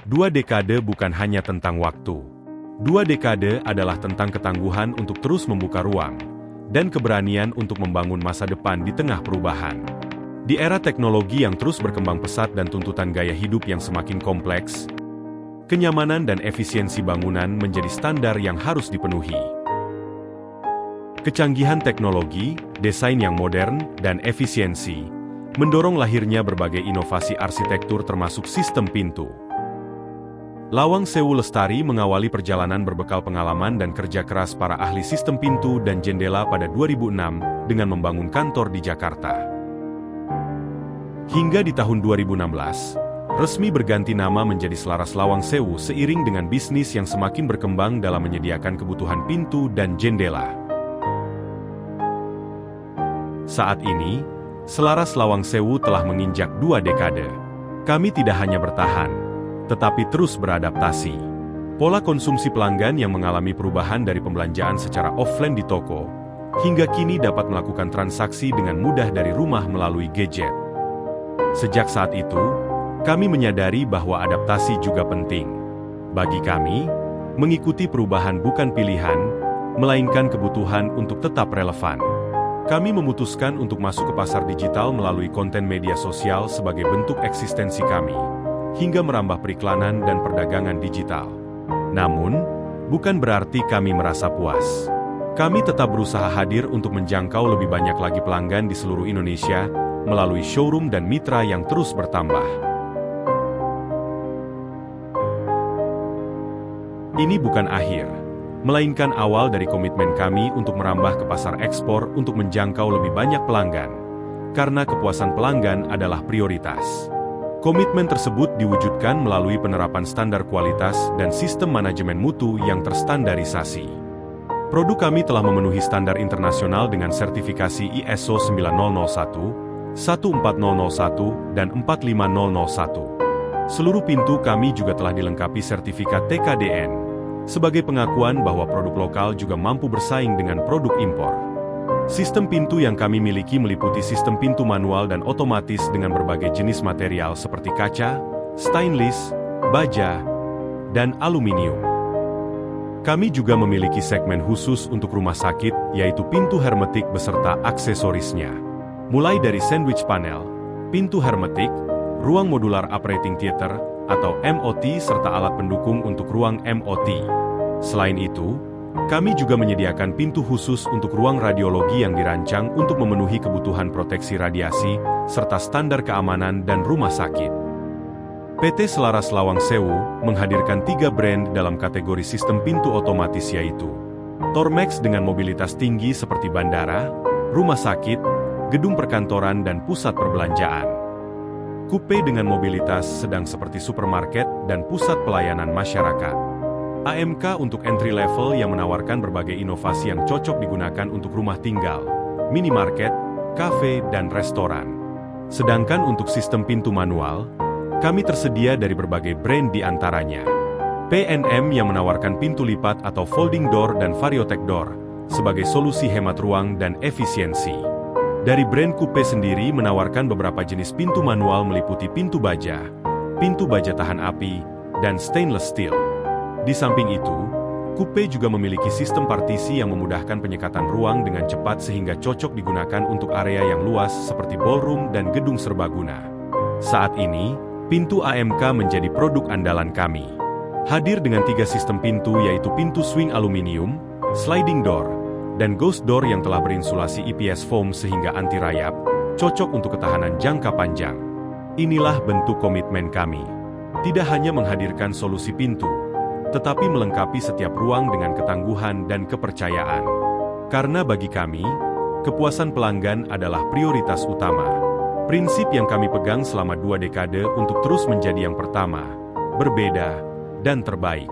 Dua dekade bukan hanya tentang waktu. Dua dekade adalah tentang ketangguhan untuk terus membuka ruang, dan keberanian untuk membangun masa depan di tengah perubahan. Di era teknologi yang terus berkembang pesat dan tuntutan gaya hidup yang semakin kompleks, kenyamanan dan efisiensi bangunan menjadi standar yang harus dipenuhi. Kecanggihan teknologi, desain yang modern, dan efisiensi mendorong lahirnya berbagai inovasi arsitektur termasuk sistem pintu. Lawang Sewu Lestari mengawali perjalanan berbekal pengalaman dan kerja keras para ahli sistem pintu dan jendela pada 2006 dengan membangun kantor di Jakarta. Hingga di tahun 2016, resmi berganti nama menjadi Selaras Lawang Sewu seiring dengan bisnis yang semakin berkembang dalam menyediakan kebutuhan pintu dan jendela. Saat ini, Selaras Lawang Sewu telah menginjak 2 dekade. Kami tidak hanya bertahan, tetapi terus beradaptasi. Pola konsumsi pelanggan yang mengalami perubahan dari pembelanjaan secara offline di toko, hingga kini dapat melakukan transaksi dengan mudah dari rumah melalui gadget. Sejak saat itu, kami menyadari bahwa adaptasi juga penting. Bagi kami, mengikuti perubahan bukan pilihan, melainkan kebutuhan untuk tetap relevan. Kami memutuskan untuk masuk ke pasar digital melalui konten media sosial sebagai bentuk eksistensi kami, hingga merambah periklanan dan perdagangan digital. Namun, bukan berarti kami merasa puas. Kami tetap berusaha hadir untuk menjangkau lebih banyak lagi pelanggan di seluruh Indonesia melalui showroom dan mitra yang terus bertambah. Ini bukan akhir, melainkan awal dari komitmen kami untuk merambah ke pasar ekspor untuk menjangkau lebih banyak pelanggan, karena kepuasan pelanggan adalah prioritas. Komitmen tersebut diwujudkan melalui penerapan standar kualitas dan sistem manajemen mutu yang terstandarisasi. Produk kami telah memenuhi standar internasional dengan sertifikasi ISO 9001, 14001, dan 45001. Seluruh pintu kami juga telah dilengkapi sertifikat TKDN, sebagai pengakuan bahwa produk lokal juga mampu bersaing dengan produk impor. Sistem pintu yang kami miliki meliputi sistem pintu manual dan otomatis dengan berbagai jenis material seperti kaca, stainless, baja, dan aluminium. Kami juga memiliki segmen khusus untuk rumah sakit, yaitu pintu hermetik beserta aksesorisnya. Mulai dari sandwich panel, pintu hermetik, ruang modular operating theater, atau MOT serta alat pendukung untuk ruang MOT. Selain itu, kami juga menyediakan pintu khusus untuk ruang radiologi yang dirancang untuk memenuhi kebutuhan proteksi radiasi, serta standar keamanan dan rumah sakit. PT Selaras Lawang Sewu menghadirkan 3 brand dalam kategori sistem pintu otomatis yaitu Tormex dengan mobilitas tinggi seperti bandara, rumah sakit, gedung perkantoran dan pusat perbelanjaan. Coupe dengan mobilitas sedang seperti supermarket dan pusat pelayanan masyarakat. AMK untuk entry level yang menawarkan berbagai inovasi yang cocok digunakan untuk rumah tinggal, minimarket, kafe, dan restoran. Sedangkan untuk sistem pintu manual, kami tersedia dari berbagai brand di antaranya. PNM yang menawarkan pintu lipat atau folding door dan variotech door, sebagai solusi hemat ruang dan efisiensi. Dari brand Coupe sendiri menawarkan beberapa jenis pintu manual meliputi pintu baja tahan api, dan stainless steel. Di samping itu, Coupe juga memiliki sistem partisi yang memudahkan penyekatan ruang dengan cepat sehingga cocok digunakan untuk area yang luas seperti ballroom dan gedung serbaguna. Saat ini, pintu AMK menjadi produk andalan kami. Hadir dengan 3 sistem pintu yaitu pintu swing aluminium, sliding door, dan ghost door yang telah berinsulasi EPS foam sehingga anti rayap, cocok untuk ketahanan jangka panjang. Inilah bentuk komitmen kami. Tidak hanya menghadirkan solusi pintu, tetapi melengkapi setiap ruang dengan ketangguhan dan kepercayaan. Karena bagi kami, kepuasan pelanggan adalah prioritas utama. Prinsip yang kami pegang selama 2 dekade untuk terus menjadi yang pertama, berbeda, dan terbaik.